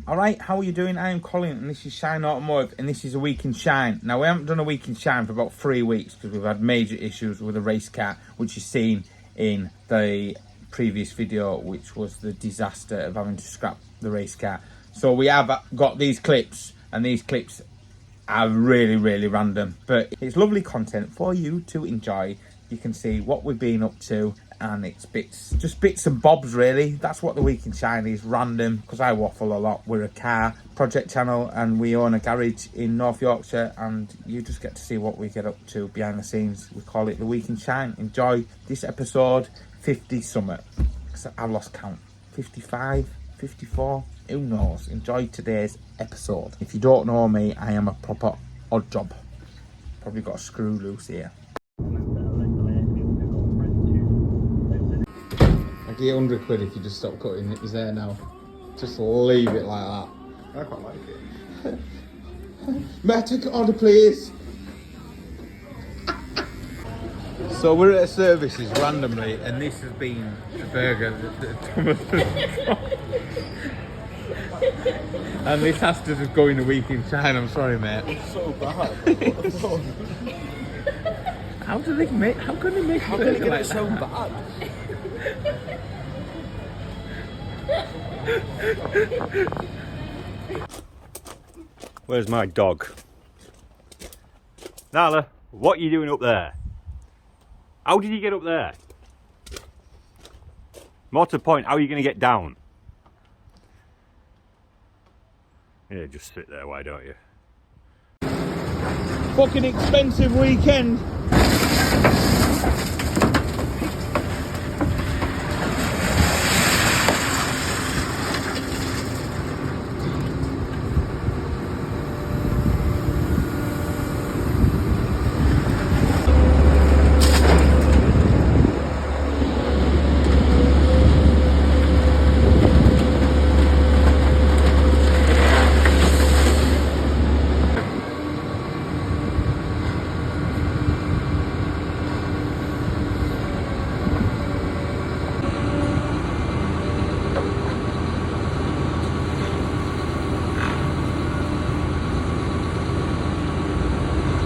Alright, how are you doing? I am Colin and this is Shineautomotive and this is a week in Shine. Now we haven't done a week in Shine for about 3 weeks because we've had major issues with a race car, which is seen in the previous video, which was the disaster of having to scrap the race car. So we have got these clips, and these clips are really random, but it's lovely content for you to enjoy. You can see what we've been up to, and it's just bits and bobs really. That's what the week in Shine is, random, because I waffle a lot. We're a car project channel and we own a garage in North Yorkshire, and you just get to see what we get up to behind the scenes. We call it the week in Shine. Enjoy this episode 50 something. I've lost count. 55, 54, who knows? Enjoy today's episode. If you don't know me, I am a proper odd job. Probably got a screw loose here. I'll get 100 quid if you just stop cutting his hair now. Just leave it like that. I quite like it. May I take an order, please? So we're at a services randomly, and this has been the burger that Thomas and this has to just go in a week in China. I'm sorry, mate. It's so bad. How can they make How can they get like it so bad? Where's my dog? Nala, what are you doing up there? How did you get up there? More to the point, how are you going to get down? Yeah, just sit there, why don't you? Fucking expensive weekend.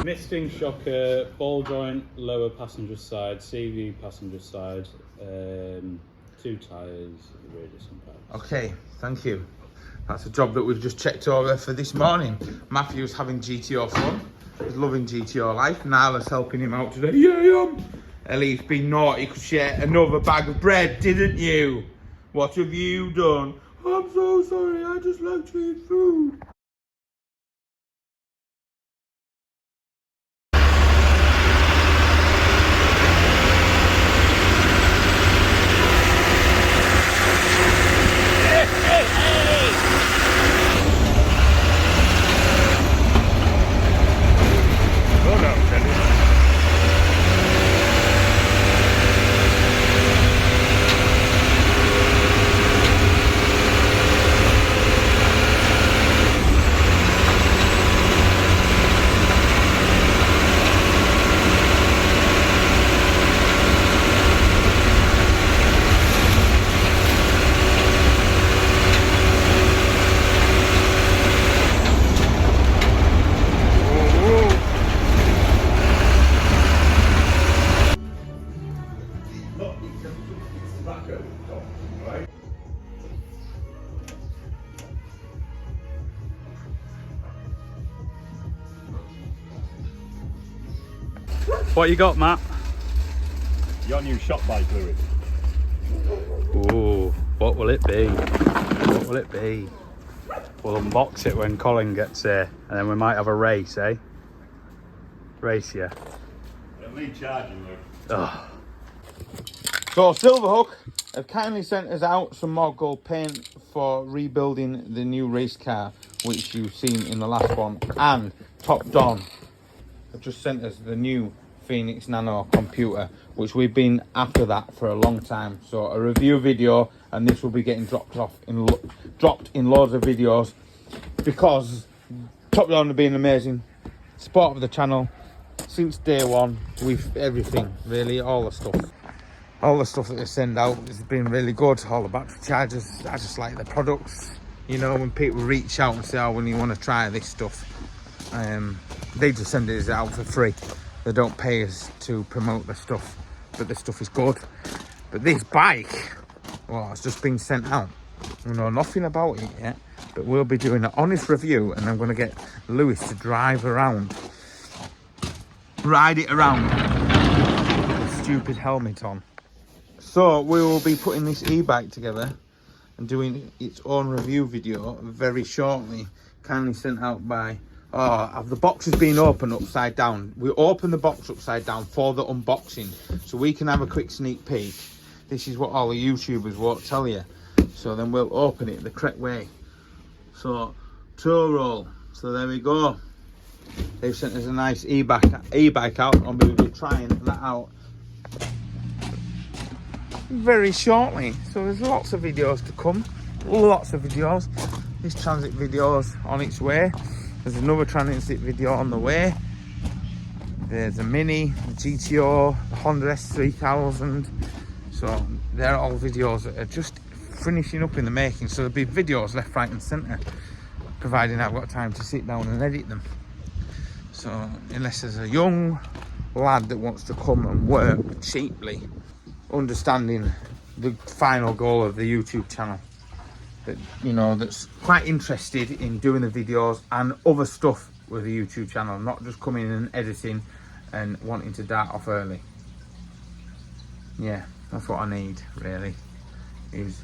Misting shocker, ball joint, lower passenger side, CV passenger side, 2 tyres, radius and parts. Okay, thank you. That's a job that we've just checked over for this morning. Matthew's having GTO fun. He's loving GTO life. Nyla's helping him out today. Yeah, Ellie's been naughty because she ate another bag of bread, didn't you? What have you done? I'm so sorry, I just like to eat food. What you got, Matt? Your new shop bike fluid. Ooh, what will it be? What will it be? We'll unbox it when Colin gets here, and then we might have a race, eh? Race, yeah. It'll need charging, Luke. Oh. So Silverhook have kindly sent us out some more gold paint for rebuilding the new race car, which you've seen in the last one, and Top Don have just sent us the new Phoenix Nano computer, which we've been after that for a long time. So a review video, and this will be getting dropped in loads of videos, because Top Don have been amazing support of the channel since day one with everything, really. All the stuff that they send out has been really good. All the battery chargers, I just like the products. You know, when people reach out and say, oh, when you want to try this stuff, they just send it out for free. They don't pay us to promote the stuff, but the stuff is good. But this bike, well, it's just been sent out. We know nothing about it yet, but we'll be doing an honest review, and I'm going to get Lewis to drive around, ride it around with a stupid helmet on. So we will be putting this e-bike together and doing its own review video very shortly. Kindly sent out by, the box has been opened upside down. We open the box upside down for the unboxing, so we can have a quick sneak peek. This is what all the YouTubers won't tell you. So then we'll open it the correct way. So, tour roll. So there we go. They've sent us a nice e-bike out, and we'll be trying that out very shortly. So there's lots of videos to come. Lots of videos. This transit video's on its way. There's another transit video on the way. There's a Mini, the GTO, the Honda S3000. So they're all videos that are just finishing up in the making. So there'll be videos left, right and centre, providing I've got time to sit down and edit them. So unless there's a young lad that wants to come and work cheaply, understanding the final goal of the YouTube channel, that, you know, that's quite interested in doing the videos and other stuff with the YouTube channel, not just coming in and editing and wanting to dart off early. Yeah, that's what I need really, is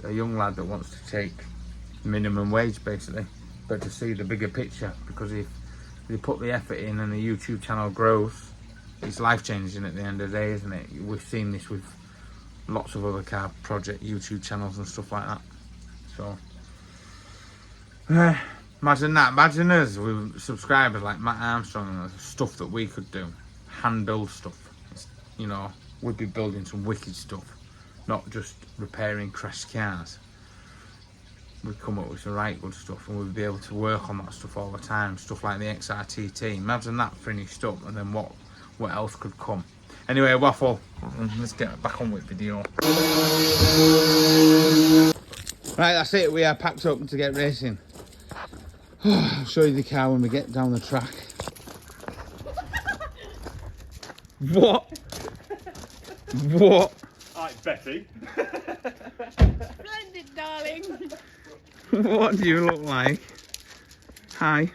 a young lad that wants to take minimum wage basically, but to see the bigger picture, because if they put the effort in and the YouTube channel grows, it's life changing at the end of the day, isn't it? We've seen this with lots of other car project YouTube channels and stuff like that. So imagine that, imagine us with subscribers like Matt Armstrong and the stuff that we could do, hand build stuff. You know, we'd be building some wicked stuff, not just repairing crashed cars. We'd come up with some right good stuff, and we'd be able to work on that stuff all the time. Stuff like the XRTT. Imagine that finished up, and then what else could come? Anyway, waffle. Let's get back on with video. Right, that's it. We are packed up to get racing. I'll show you the car when we get down the track. What? What? Hi, Betty. Splendid, darling. What do you look like? Hi.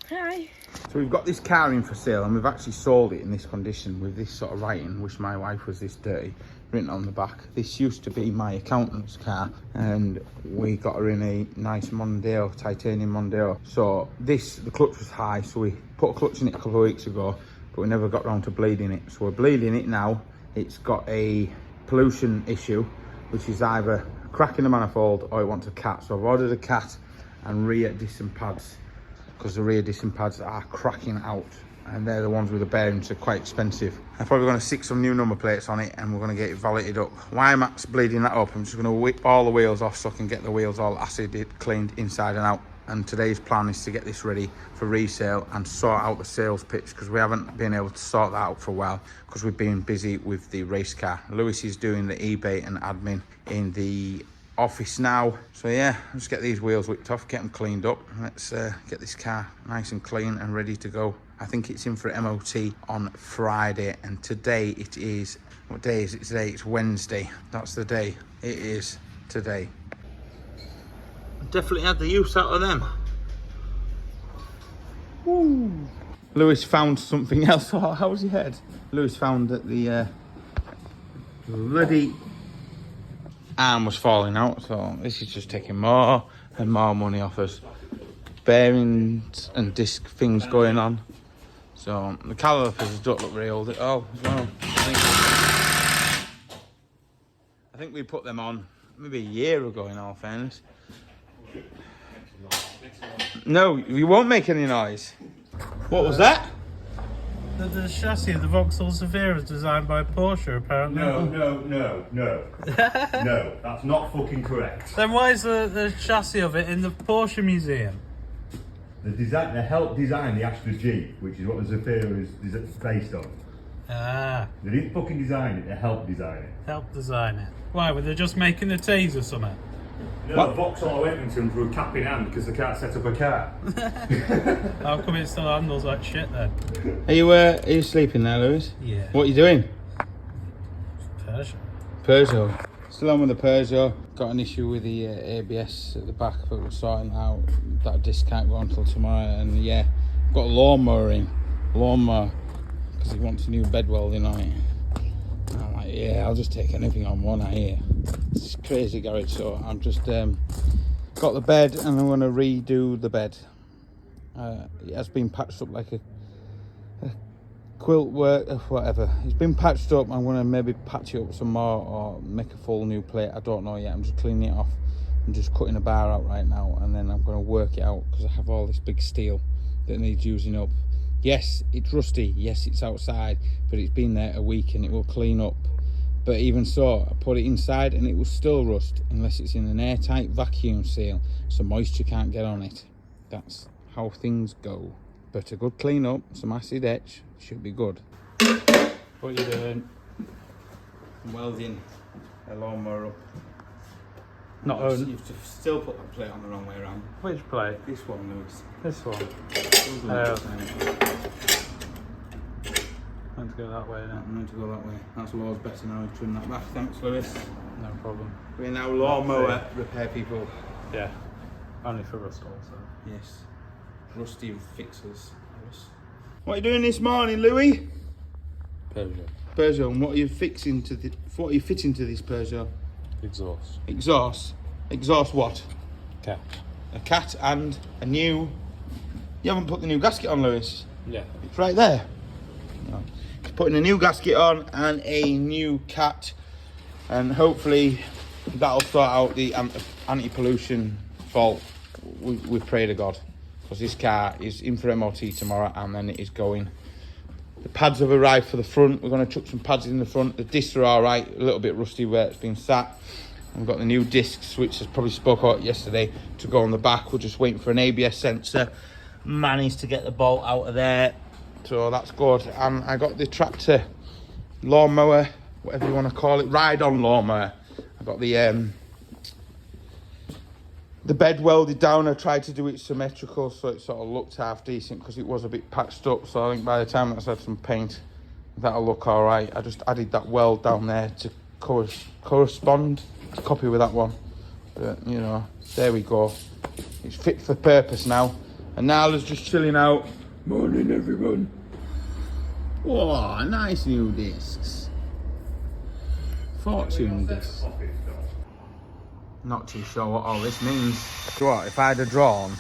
Hi. So we've got this car in for sale, and we've actually sold it in this condition with this sort of writing, wish my wife was this dirty, written on the back. This used to be my accountant's car, and we got her in a nice Mondeo, titanium Mondeo. So the clutch was high, so we put a clutch in it a couple of weeks ago, but we never got around to bleeding it. So we're bleeding it now. It's got a pollution issue, which is either a crack in the manifold or it wants a cat. So I've ordered a cat and rear disc pads, because the rear disc pads are cracking out, and they're the ones with the bearings, are quite expensive. I'm probably going to stick some new number plates on it, and we're going to get it valeted up. Why Matt's bleeding that up, I'm just going to whip all the wheels off so I can get the wheels all acided, cleaned inside and out. And today's plan is to get this ready for resale and sort out the sales pitch, because we haven't been able to sort that out for a while because we've been busy with the race car. Lewis is doing the eBay and admin in the office now. So yeah, let's get these wheels whipped off, get them cleaned up. Let's get this car nice and clean and ready to go. I think it's in for MOT on Friday, and today it is, what day is it today? It's Wednesday. That's the day. It is today. Definitely had the use out of them. Woo. Lewis found something else. Oh, how was your head? Lewis found that the bloody arm was falling out, so this is just taking more and more money off us. Bearings and disc things going on. So the calipers don't look very old at all as well. I think we put them on maybe a year ago, in all fairness. No, you won't make any noise. What was that? The chassis of the Vauxhall Zafira is designed by Porsche, apparently. No, that's not fucking correct. Then why is the chassis of it in the Porsche Museum? They helped design the Astra G, which is what the Zafira is based on. Ah. They didn't fucking design it, they helped design it. Helped design it. Why, were they just making the T's or something? You know, Vauxhall Wellington threw a cap in hand because they can't set up a car. How come it still handles like shit then? Are you sleeping there, Lewis? Yeah. What are you doing? Persian. Peugeot. Still on with the Peugeot. Got an issue with the ABS at the back, but we're sorting that out. That disc can't go until tomorrow. And yeah, got a lawnmower in. Because he wants a new bed welding on it. And I'm like, yeah, I'll just take anything on one, I hear. It's crazy garage, so I'm just got the bed and I'm going to redo the bed. It has been patched up like a quilt work, whatever. It's been patched up. I'm going to maybe patch it up some more or make a full new plate. I don't know yet. I'm just cleaning it off. I'm just cutting a bar out right now, and then I'm going to work it out because I have all this big steel that needs using up. Yes, it's rusty. Yes, it's outside, but it's been there a week and it will clean up. But even so, I put it inside and it will still rust unless it's in an airtight vacuum seal so moisture can't get on it. That's how things go. But a good clean up, some acid etch, should be good. What are you doing? I'm welding a lawnmower up. Not own. You've still put that plate on the wrong way around. Which plate? This one, Lewis. This one. Meant to go that way now. I'm meant to go that way. That's Law's better now. He's trimmed that back. Thanks, Lewis. No problem. We're now lawnmower repair people. Yeah. Only for rust also. Yes. Rusty fixers. What are you doing this morning, Louis? Peugeot. And what are you fixing to the? What are you fitting to this Peugeot? Exhaust. Exhaust. Exhaust what? Cat. A cat and a new. You haven't put the new gasket on, Lewis. Yeah. It's right there. No. He's putting a new gasket on and a new cat, and hopefully that'll sort out the anti-pollution fault. We pray to God, because this car is in for MOT tomorrow, and then it is going. The pads have arrived for the front. We're going to chuck some pads in the front. The discs are all right, a little bit rusty where it's been sat. We've got the new discs, which I probably spoke about yesterday, to go on the back. We're just waiting for an ABS sensor. Managed to get the bolt out of there, so that's good. And I got the tractor lawnmower, whatever you want to call it, ride-on lawnmower. I got the bed welded down. I tried to do it symmetrical so it sort of looked half decent because it was a bit patched up. So I think by the time that's had some paint, that'll look all right. I just added that weld down there to correspond, to copy with that one. But you know, there we go. It's fit for purpose now. And Nala's just chilling out. Morning, everyone. Oh, nice new discs. Fortune discs. Not too sure what all this means. What, if I'd have drawn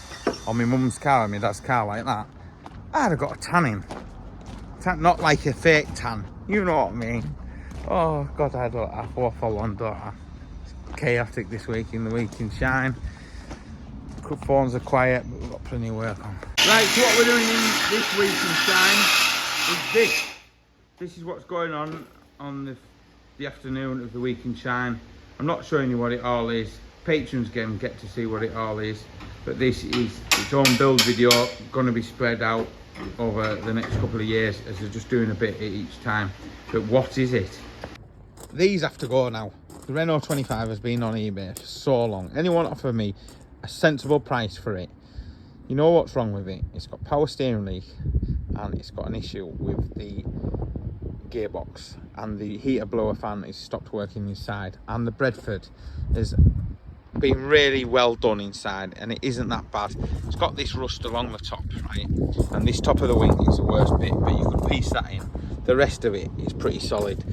on my mum's car and my dad's car like that, I'd have got a tanning. Not like a fake tan, you know what I mean. Oh God, I don't have waffle on, don't I? It's chaotic this week in the week in Shine. Phones are quiet, but we've got plenty of work on. Right, so what we're doing in this week in Shine is this. This is what's going on the afternoon of the week in Shine. I'm not showing you what it all is. Patrons get to see what it all is. But this is its own build video, going to be spread out over the next couple of years as they're just doing a bit each time. But what is it? These have to go now. The Renault 25 has been on eBay for so long. Anyone offer me a sensible price for it? You know what's wrong with it? It's got power steering leak and it's got an issue with the gearbox, and the heater blower fan is stopped working inside, and the Bredford has been really well done inside and it isn't that bad. It's got this rust along the top, right, and this top of the wing is the worst bit, but you could piece that in. The rest of it is pretty solid.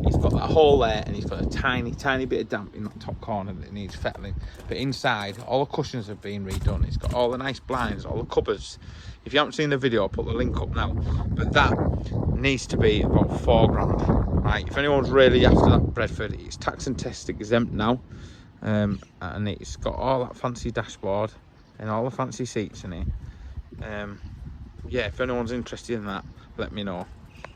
It's got that hole there and it's got a tiny bit of damp in that top corner that needs fettling, but inside all the cushions have been redone. It's got all the nice blinds, all the cupboards. If you haven't seen the video, I'll put the link up now, but that needs to be about £4 grand, right? If anyone's really after that Bredford, it's tax and test exempt now, and it's got all that fancy dashboard and all the fancy seats in it. Yeah, if anyone's interested in that, let me know.